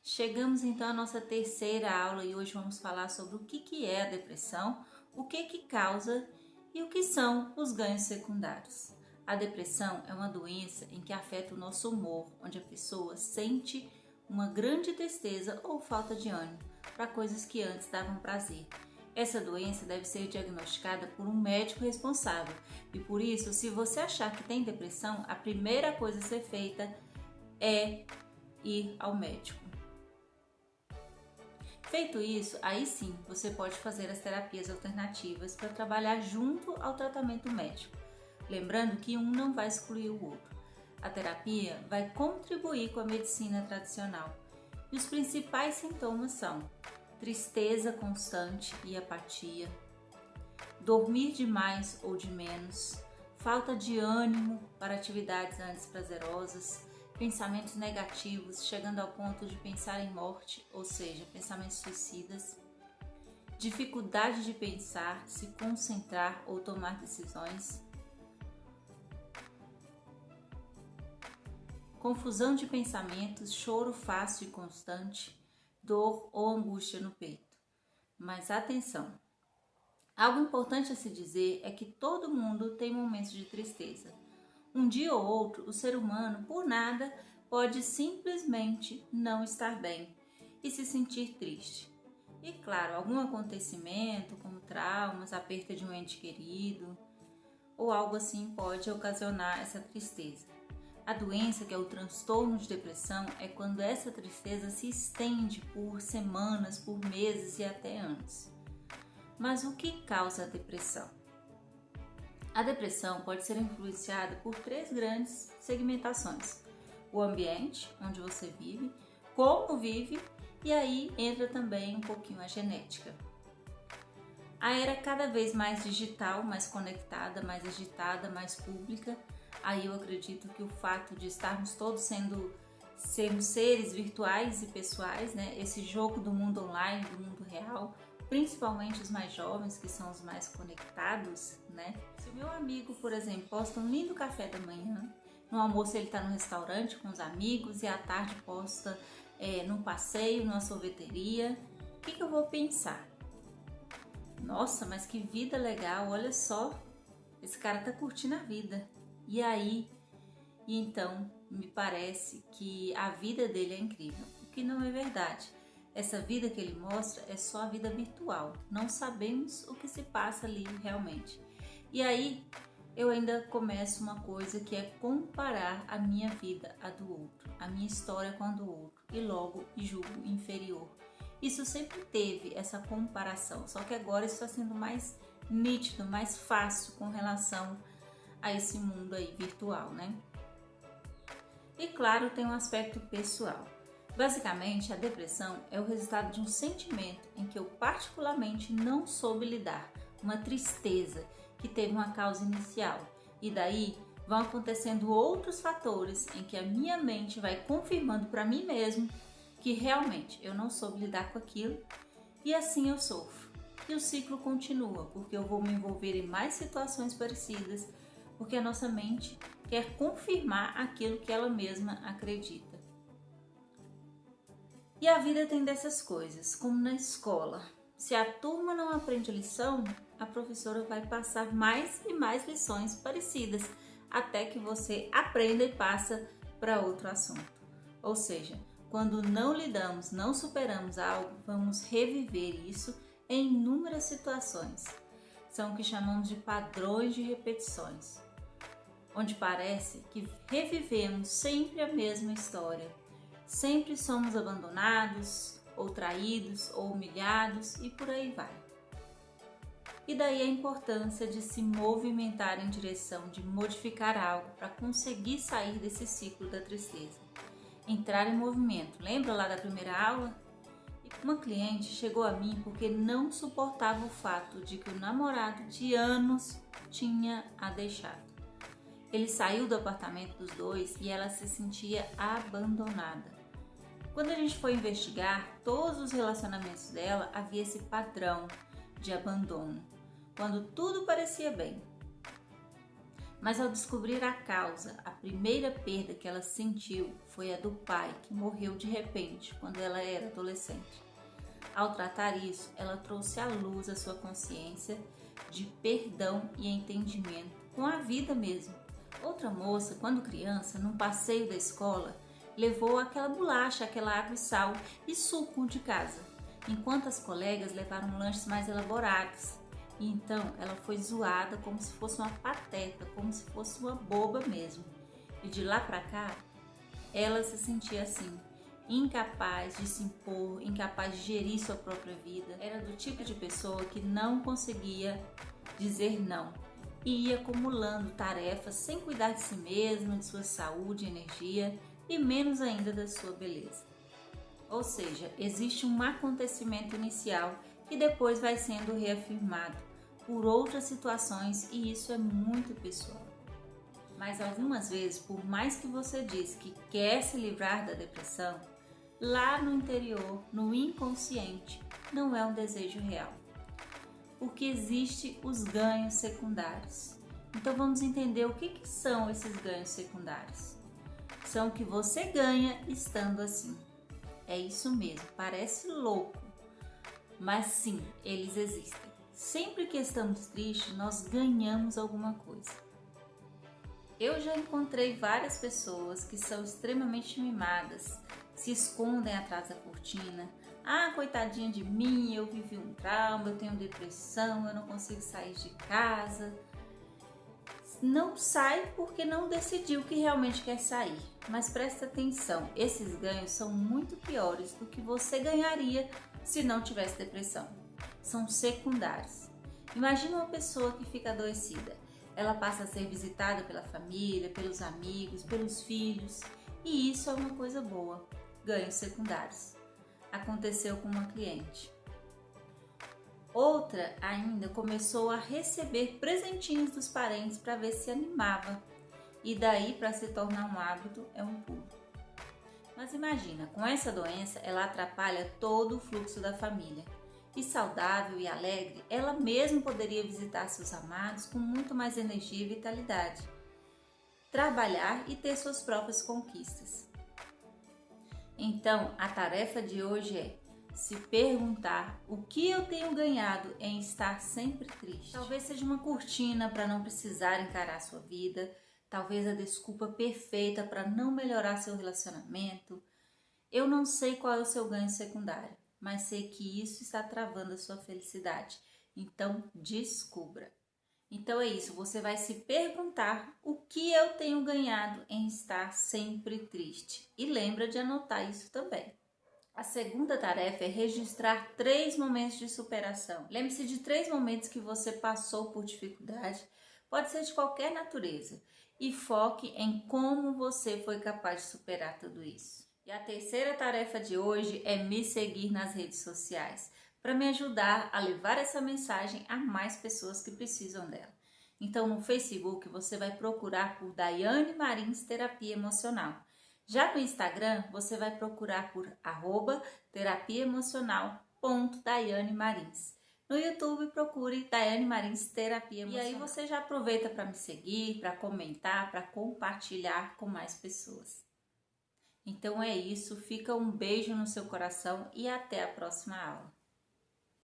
Chegamos então à nossa terceira aula e hoje vamos falar sobre o que é a depressão, o que causa e o que são os ganhos secundários. A depressão é uma doença em que afeta o nosso humor, onde a pessoa sente uma grande tristeza ou falta de ânimo para coisas que antes davam prazer. Essa doença deve ser diagnosticada por um médico responsável e por isso, se você achar que tem depressão, a primeira coisa a ser feita é ir ao médico. Feito isso, aí sim você pode fazer as terapias alternativas para trabalhar junto ao tratamento médico. Lembrando que um não vai excluir o outro. A terapia vai contribuir com a medicina tradicional. E os principais sintomas são tristeza constante e apatia, dormir demais ou de menos, falta de ânimo para atividades antes prazerosas, pensamentos negativos, chegando ao ponto de pensar em morte, ou seja, pensamentos suicidas, dificuldade de pensar, se concentrar ou tomar decisões, confusão de pensamentos, choro fácil e constante, dor ou angústia no peito. Mas atenção! Algo importante a se dizer é que todo mundo tem momentos de tristeza. Um dia ou outro, o ser humano, por nada, pode simplesmente não estar bem e se sentir triste. E claro, algum acontecimento, como traumas, a perda de um ente querido ou algo assim pode ocasionar essa tristeza. A doença, que é o transtorno de depressão, é quando essa tristeza se estende por semanas, por meses e até anos. Mas o que causa a depressão? A depressão pode ser influenciada por três grandes segmentações: o ambiente onde você vive, como vive e aí entra também um pouquinho a genética. A era cada vez mais digital, mais conectada, mais agitada, mais pública, aí eu acredito que o fato de estarmos todos sermos seres virtuais e pessoais, né? Esse jogo do mundo online, do mundo real, principalmente os mais jovens, que são os mais conectados, né? Se o meu amigo, por exemplo, posta um lindo café da manhã, no almoço ele está no restaurante com os amigos e à tarde posta num passeio, numa sorveteria, o que eu vou pensar? Nossa, mas que vida legal, olha só, esse cara tá curtindo a vida. E aí, então, me parece que a vida dele é incrível, o que não é verdade. Essa vida que ele mostra é só a vida virtual, não sabemos o que se passa ali realmente. E aí eu ainda começo uma coisa que é comparar a minha vida à do outro, a minha história com a do outro, e logo julgo inferior. Isso sempre teve essa comparação, só que agora está sendo mais nítido, mais fácil com relação a esse mundo aí virtual, né? E claro, tem um aspecto pessoal. Basicamente, a depressão é o resultado de um sentimento em que eu particularmente não soube lidar, uma tristeza que teve uma causa inicial, e daí vão acontecendo outros fatores em que a minha mente vai confirmando para mim mesmo que realmente eu não soube lidar com aquilo, e assim eu sofro. E o ciclo continua, porque eu vou me envolver em mais situações parecidas, porque a nossa mente quer confirmar aquilo que ela mesma acredita. E a vida tem dessas coisas, como na escola. Se a turma não aprende a lição, a professora vai passar mais e mais lições parecidas, até que você aprenda e passa para outro assunto. Ou seja, quando não lidamos, não superamos algo, vamos reviver isso em inúmeras situações. São o que chamamos de padrões de repetições, onde parece que revivemos sempre a mesma história. Sempre somos abandonados, ou traídos, ou humilhados e por aí vai. E daí a importância de se movimentar em direção de modificar algo para conseguir sair desse ciclo da tristeza. Entrar em movimento. Lembra lá da primeira aula? Uma cliente chegou a mim porque não suportava o fato de que o namorado de anos tinha a deixado. Ele saiu do apartamento dos dois e ela se sentia abandonada. Quando a gente foi investigar todos os relacionamentos dela, havia esse padrão de abandono, quando tudo parecia bem. Mas ao descobrir a causa, a primeira perda que ela sentiu foi a do pai, que morreu de repente quando ela era adolescente. Ao tratar isso, ela trouxe à luz a sua consciência de perdão e entendimento com a vida mesmo. Outra moça, quando criança, num passeio da escola, levou aquela bolacha, aquela água e sal e suco de casa, enquanto as colegas levaram lanches mais elaborados. E então ela foi zoada como se fosse uma pateta, como se fosse uma boba mesmo. E de lá pra cá, ela se sentia assim, incapaz de se impor, incapaz de gerir sua própria vida. Era do tipo de pessoa que não conseguia dizer não e ia acumulando tarefas sem cuidar de si mesma, de sua saúde, energia e menos ainda da sua beleza. Ou seja, existe um acontecimento inicial que depois vai sendo reafirmado por outras situações e isso é muito pessoal. Mas algumas vezes, por mais que você diz que quer se livrar da depressão, lá no interior, no inconsciente, não é um desejo real. Porque existem os ganhos secundários. Então vamos entender o que são esses ganhos secundários. São o que você ganha estando assim. É isso mesmo, parece louco, mas sim, eles existem. Sempre que estamos tristes, nós ganhamos alguma coisa. Eu já encontrei várias pessoas que são extremamente mimadas, se escondem atrás da cortina. Ah, coitadinha de mim, eu vivi um trauma, eu tenho depressão, eu não consigo sair de casa. Não sai porque não decidiu que realmente quer sair. Mas presta atenção, esses ganhos são muito piores do que você ganharia se não tivesse depressão. São secundários. Imagina uma pessoa que fica adoecida. Ela passa a ser visitada pela família, pelos amigos, pelos filhos. E isso é uma coisa boa. Ganhos secundários. Aconteceu com uma cliente. Outra ainda começou a receber presentinhos dos parentes para ver se animava. E daí para se tornar um hábito é um pulo. Mas imagina, com essa doença ela atrapalha todo o fluxo da família. E saudável e alegre, ela mesma poderia visitar seus amados com muito mais energia e vitalidade. Trabalhar e ter suas próprias conquistas. Então, a tarefa de hoje é se perguntar o que eu tenho ganhado em estar sempre triste. Talvez seja uma cortina para não precisar encarar sua vida, talvez a desculpa perfeita para não melhorar seu relacionamento. Eu não sei qual é o seu ganho secundário, mas sei que isso está travando a sua felicidade. Então, descubra. Então é isso, você vai se perguntar o que eu tenho ganhado em estar sempre triste. E lembra de anotar isso também. A segunda tarefa é registrar 3 momentos de superação. Lembre-se de 3 momentos que você passou por dificuldade, pode ser de qualquer natureza, e foque em como você foi capaz de superar tudo isso. E a terceira tarefa de hoje é me seguir nas redes sociais, para me ajudar a levar essa mensagem a mais pessoas que precisam dela. Então no Facebook você vai procurar por Daiane Marins Terapia Emocional. Já no Instagram, você vai procurar por @terapiaemocional.daianemarins. No YouTube, procure Daiane Marins Terapia Emocional. E aí você já aproveita para me seguir, para comentar, para compartilhar com mais pessoas. Então é isso, fica um beijo no seu coração e até a próxima aula.